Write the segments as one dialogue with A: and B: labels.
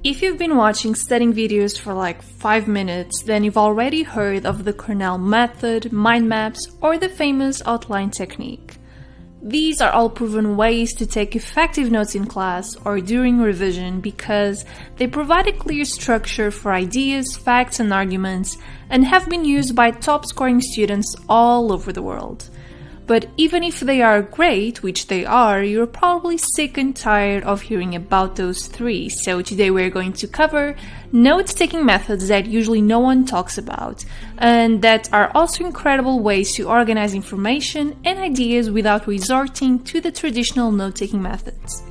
A: If you've been watching studying videos for like 5 minutes, then you've already heard of the Cornell method, mind maps, or the famous outline technique. These are all proven ways to take effective notes in class or during revision because they provide a clear structure for ideas, facts, and arguments, and have been used by top-scoring students all over the world. But even if they are great, which they are, you're probably sick and tired of hearing about those three. So today we're going to cover note-taking methods that usually no one talks about, and that are also incredible ways to organize information and ideas without resorting to the traditional note-taking methods.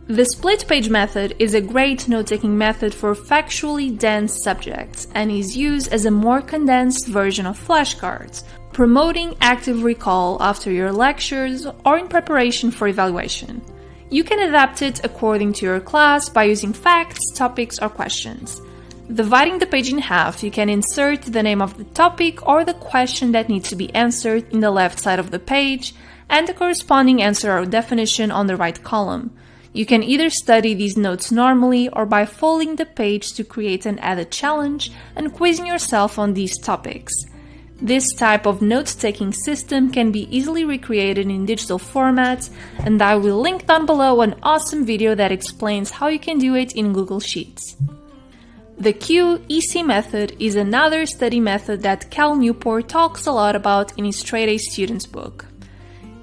A: The split page method is a great note-taking method for factually dense subjects and is used as a more condensed version of flashcards, promoting active recall after your lectures or in preparation for evaluation. You can adapt it according to your class by using facts, topics, or questions. Dividing the page in half, you can insert the name of the topic or the question that needs to be answered in the left side of the page and the corresponding answer or definition on the right column. You can either study these notes normally or by folding the page to create an added challenge and quizzing yourself on these topics. This type of note-taking system can be easily recreated in digital formats, and I will link down below an awesome video that explains how you can do it in Google Sheets. The QEC method is another study method that Cal Newport talks a lot about in his straight-A students book.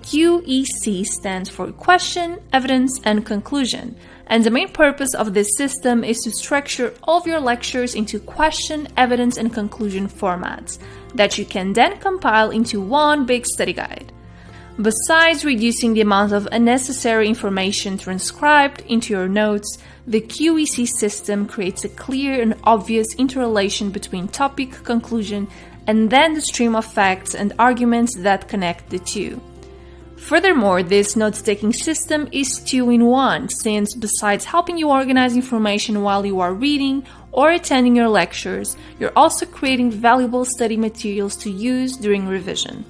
A: QEC stands for Question, Evidence, and Conclusion, and the main purpose of this system is to structure all of your lectures into question, evidence, and conclusion formats that you can then compile into one big study guide. Besides reducing the amount of unnecessary information transcribed into your notes, the QEC system creates a clear and obvious interrelation between topic, conclusion, and then the stream of facts and arguments that connect the two. Furthermore, this note-taking system is two-in-one, since besides helping you organize information while you are reading or attending your lectures, you're also creating valuable study materials to use during revision.